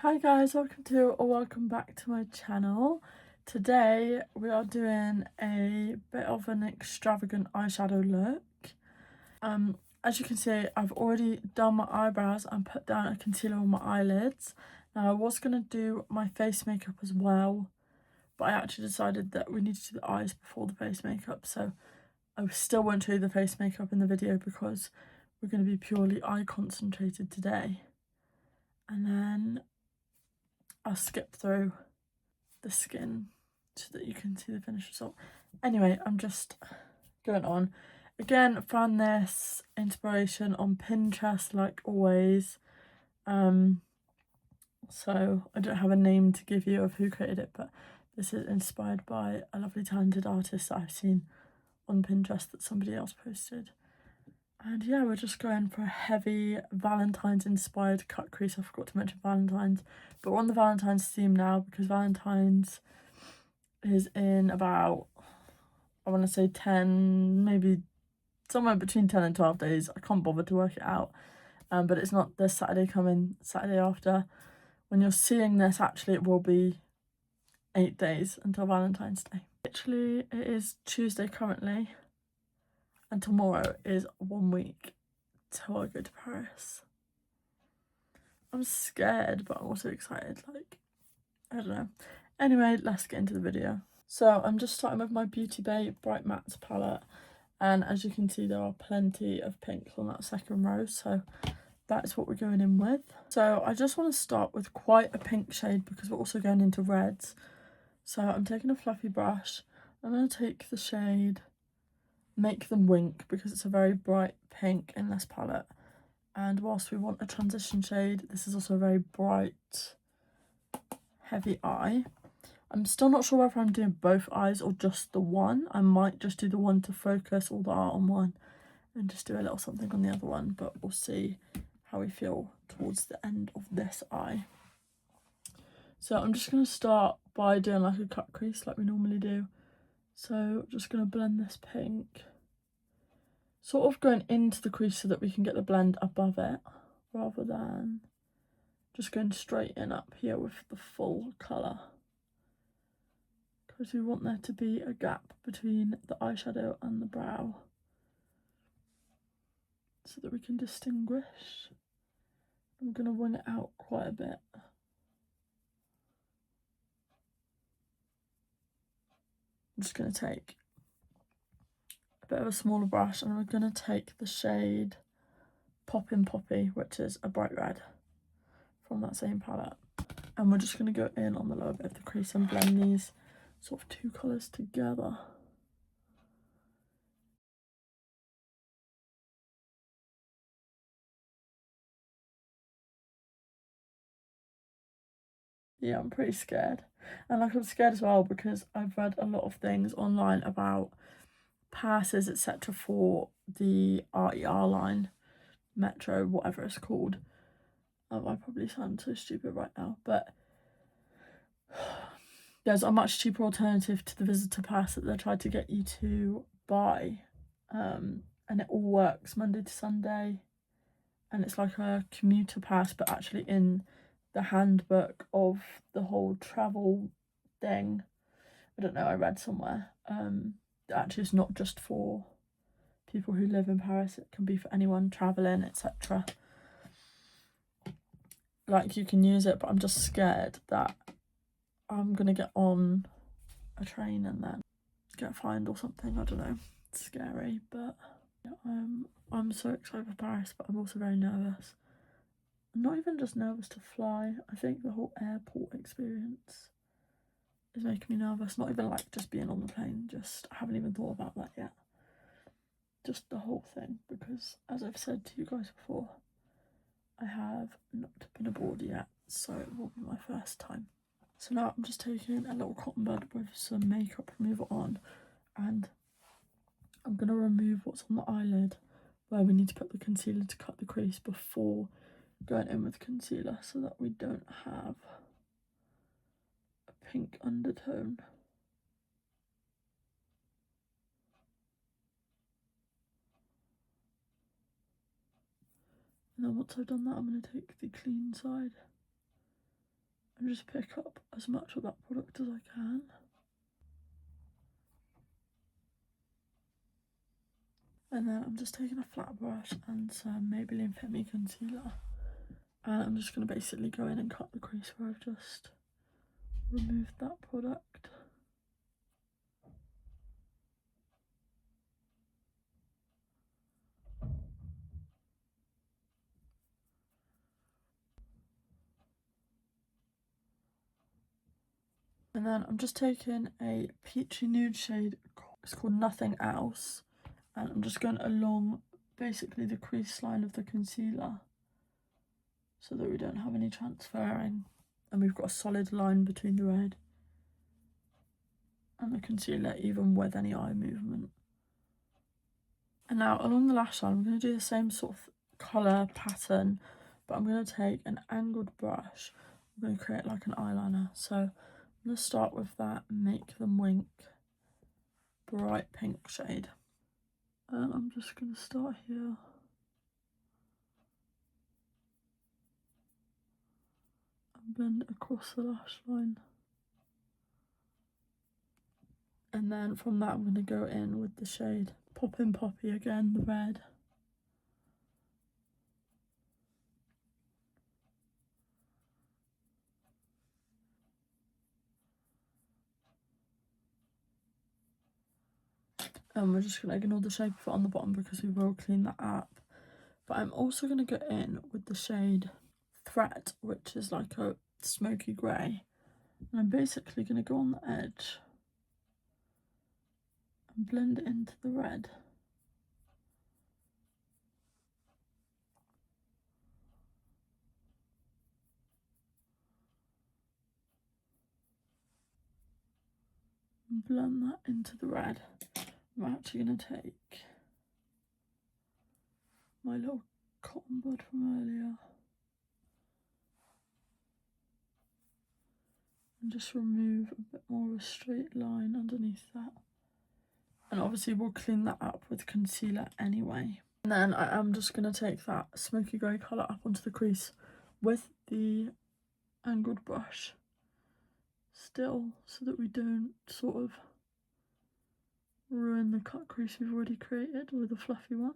Hi guys, welcome back to my channel. Today we are doing a bit of an extravagant eyeshadow look. As you can see, I've already done my eyebrows and put down a concealer on my eyelids. Now I was going to do my face makeup as well, but I actually decided that we need to do the eyes before the face makeup, so I still won't show you the face makeup in the video because we're going to be purely eye concentrated today. And then I'll skip through the skin so that you can see the finished result. Anyway, I'm just going on. Again, found this inspiration on Pinterest like always. So I don't have a name to give you of who created it, but this is inspired by a lovely talented artist that I've seen on Pinterest that somebody else posted. And yeah, we're just going for a heavy Valentine's inspired cut crease. I forgot to mention Valentine's, but we're on the Valentine's theme now because Valentine's is in about, I want to say 10, maybe somewhere between 10 and 12 days. I can't bother to work it out. But it's not this Saturday coming, Saturday after. When you're seeing this, actually, it will be 8 days until Valentine's Day. Literally, it is Tuesday currently. And tomorrow is 1 week till I go to Paris. I'm scared, but I'm also excited. Like, I don't know. Anyway, let's get into the video. So I'm just starting with my Beauty Bay Bright Mattes palette. And as you can see, there are plenty of pinks on that second row. So that's what we're going in with. So I just want to start with quite a pink shade because we're also going into reds. So I'm taking a fluffy brush. I'm going to take the shade Make Them Wink because it's a very bright pink in this palette. And whilst we want a transition shade, this is also a very bright, heavy eye. I'm still not sure whether I'm doing both eyes or just the one. I might just do the one to focus all the art on one and just do a little something on the other one, but we'll see how we feel towards the end of this eye. So I'm just going to start by doing like a cut crease like we normally do. So just going to blend this pink, sort of going into the crease so that we can get the blend above it rather than just going straight in up here with the full colour, because we want there to be a gap between the eyeshadow and the brow so that we can distinguish. I'm going to wing it out quite a bit. I'm just going to take a bit of a smaller brush and we're going to take the shade Poppin' Poppy, which is a bright red from that same palette. And we're just going to go in on the lower bit of the crease and blend these sort of two colours together. Yeah, I'm pretty scared. And like I'm scared as well because I've read a lot of things online about passes, etc. for the RER line, Metro, whatever it's called. I probably sound so stupid right now, but there's a much cheaper alternative to the visitor pass that they tried to get you to buy. And it all works Monday to Sunday. And it's like a commuter pass, but actually in the handbook of the whole travel thing. I don't know, I read somewhere. Actually it's not just for people who live in Paris, it can be for anyone travelling, etc. Like, you can use it, but I'm just scared that I'm gonna get on a train and then get fined or something. I don't know, it's scary, but yeah, I'm so excited for Paris, but I'm also very nervous. I'm not even just nervous to fly, I think the whole airport experience is making me nervous. Not even like just being on the plane, just I haven't even thought about that yet. Just the whole thing, because as I've said to you guys before, I have not been aboard yet, so it will be my first time. So now I'm just taking a little cotton bud with some makeup remover on, and I'm going to remove what's on the eyelid where we need to put the concealer to cut the crease before going in with concealer so that we don't have a pink undertone. And then once I've done that, I'm going to take the clean side and just pick up as much of that product as I can. And then I'm just taking a flat brush and some Maybelline Fit Me concealer, and I'm just going to basically go in and cut the crease where I've just removed that product. And then I'm just taking a peachy nude shade, it's called Nothing Else, and I'm just going along basically the crease line of the concealer so that we don't have any transferring, and we've got a solid line between the red and the concealer, even with any eye movement. And now along the lash line, I'm going to do the same sort of colour pattern, but I'm going to take an angled brush. I'm going to create like an eyeliner. So I'm going to start with that Make Them Wink bright pink shade. And I'm just going to start here. And blend it across the lash line. And then from that, I'm going to go in with the shade Poppin' Poppy again, the red. And we're just going to ignore the shape of it on the bottom because we will clean that up. But I'm also going to go in with the shade Threat, which is like a smoky grey. And I'm basically going to go on the edge and blend it into the red. And blend that into the red. I'm actually going to take my little cotton bud from earlier and just remove a bit more of a straight line underneath that. And obviously we'll clean that up with concealer anyway. And then I am just going to take that smoky grey colour up onto the crease with the angled brush still, so that we don't sort of ruin the cut crease we've already created with a fluffy one.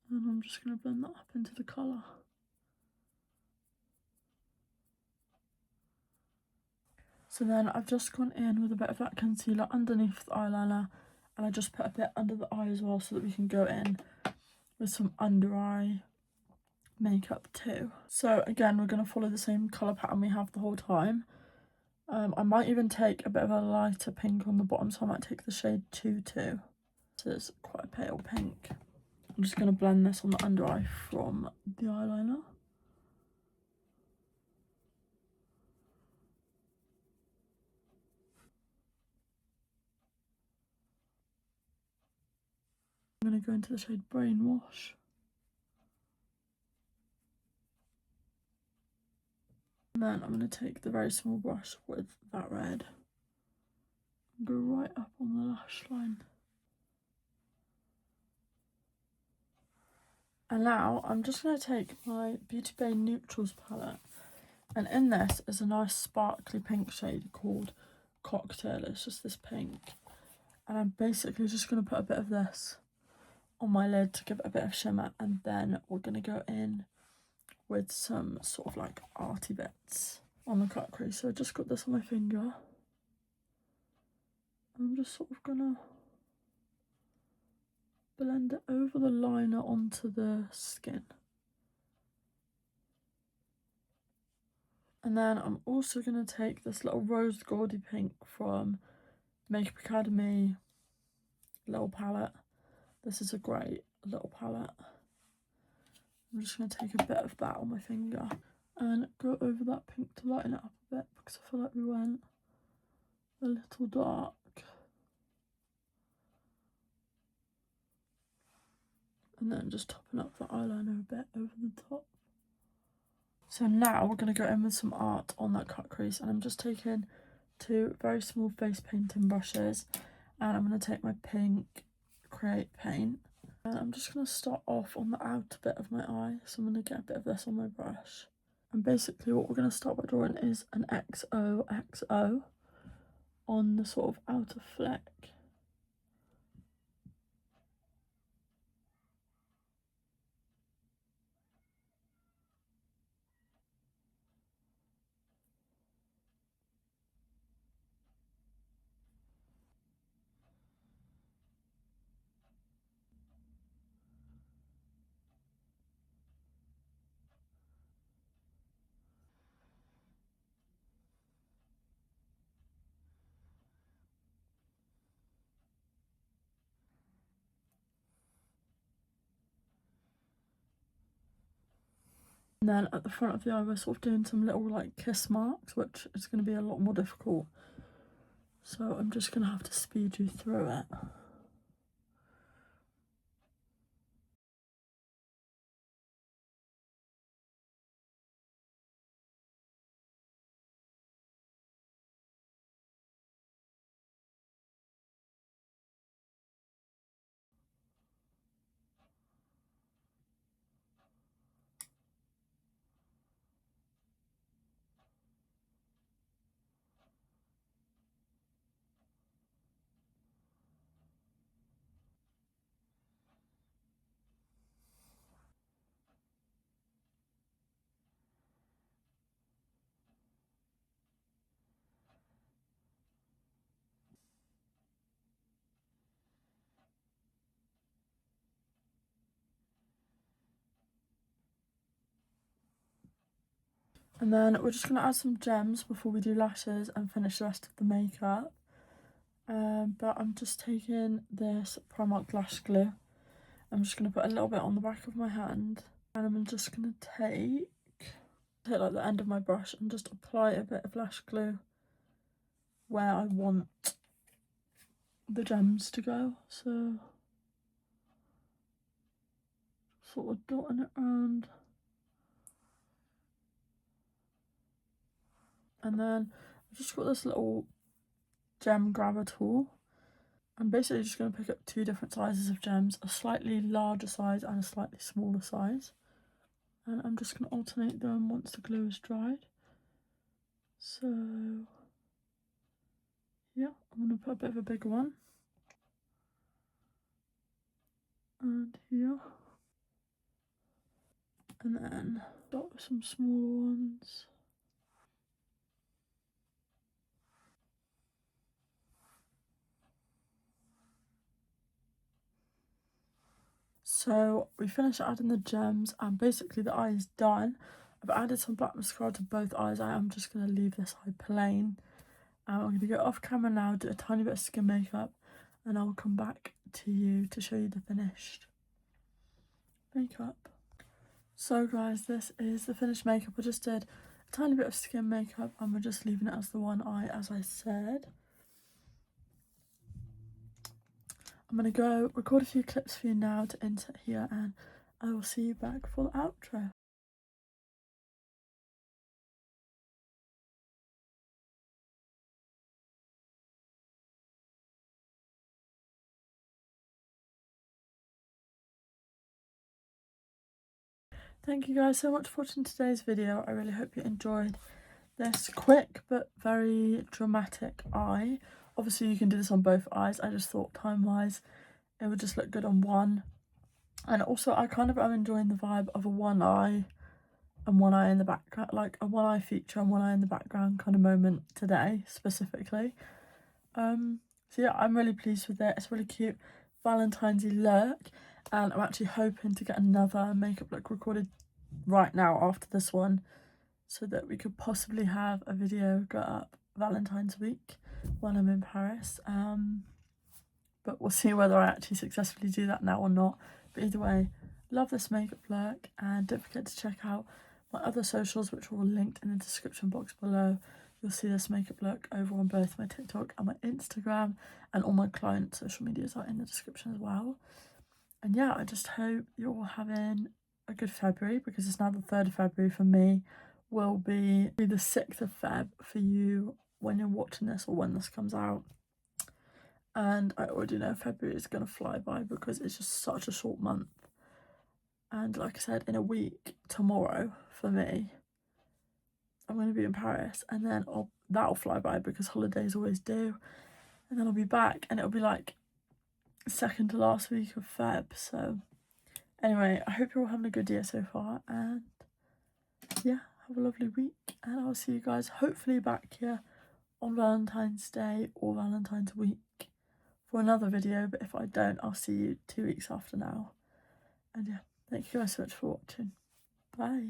And I'm just going to blend that up into the colour. So then I've just gone in with a bit of that concealer underneath the eyeliner, and I just put a bit under the eye as well so that we can go in with some under eye makeup too. So again, we're going to follow the same colour pattern we have the whole time. I might even take a bit of a lighter pink on the bottom, so I might take the shade 22. So it's quite a pale pink. I'm just going to blend this on the under eye from the eyeliner. I'm going to go into the shade Brainwash. And then I'm going to take the very small brush with that red and go right up on the lash line. And now I'm just going to take my Beauty Bay Neutrals palette, and in this is a nice sparkly pink shade called Cocktail. It's just this pink, and I'm basically just going to put a bit of this on my lid to give it a bit of shimmer, and then we're going to go in with some sort of like arty bits on the cut crease. So I just got this on my finger. I'm just sort of gonna blend it over the liner onto the skin. And then I'm also gonna take this little Rose Gaudy pink from Makeup Academy little palette. This is a great little palette. I'm just going to take a bit of that on my finger and go over that pink to lighten it up a bit, because I feel like we went a little dark. And then just topping up the eyeliner a bit over the top. So now we're going to go in with some art on that cut crease, and I'm just taking two very small face painting brushes, and I'm going to take my pink Create paint, And I'm just going to start off on the outer bit of my eye, so I'm going to get a bit of this on my brush. And basically what we're going to start by drawing is an XOXO on the sort of outer fleck. And then at the front of the eye we're sort of doing some little like kiss marks, which is going to be a lot more difficult. So I'm just going to have to speed you through it. And then we're just going to add some gems before we do lashes and finish the rest of the makeup. But I'm just taking this Primark lash glue. I'm just going to put a little bit on the back of my hand. And I'm just going to take like the end of my brush and just apply a bit of lash glue where I want the gems to go. So sort of dotting it around. And then I've just got this little gem grabber tool. I'm basically just going to pick up two different sizes of gems, a slightly larger size and a slightly smaller size. And I'm just going to alternate them once the glue is dried. So yeah, I'm going to put a bit of a bigger one. And here. And then dot with some smaller ones. So we finished adding the gems and basically the eye is done. I've added some black mascara to both eyes. I am just going to leave this eye plain. I'm going to go off camera now, do a tiny bit of skin makeup, and I'll come back to you to show you the finished makeup. So guys, this is the finished makeup. I just did a tiny bit of skin makeup and we're just leaving it as the one eye, as I said. I'm going to go record a few clips for you now to insert here, and I will see you back for the outro. Thank you guys so much for watching today's video. I really hope you enjoyed this quick but very dramatic eye. Obviously you can do this on both eyes. I just thought time-wise it would just look good on one. And also I kind of am enjoying the vibe of a one eye and one eye in the background, like a one eye feature and one eye in the background kind of moment today specifically. So yeah, I'm really pleased with it. It's really cute Valentine's-y look, and I'm actually hoping to get another makeup look recorded right now after this one, so that we could possibly have a video go up Valentine's week when I'm in Paris. But we'll see whether I actually successfully do that now or not. But either way, love this makeup look, and don't forget to check out my other socials, which are all linked in the description box below. You'll see this makeup look over on both my TikTok and my Instagram, and all my client social medias are in the description as well. And yeah, I just hope you're all having a good February, because it's now the 3rd of February for me. Will be the 6th of Feb for you when you're watching this or when this comes out. and I already know February is going to fly by because it's just such a short month. And like I said, in a week, tomorrow, for me, I'm going to be in Paris, and then that'll fly by because holidays always do. And then I'll be back, and it'll be like second to last week of Feb. So anyway, I hope you're all having a good year so far, and yeah, have a lovely week, and I'll see you guys hopefully back here on Valentine's Day or Valentine's week for another video. But if I don't, I'll see you 2 weeks after now. And yeah, thank you guys so much for watching. Bye.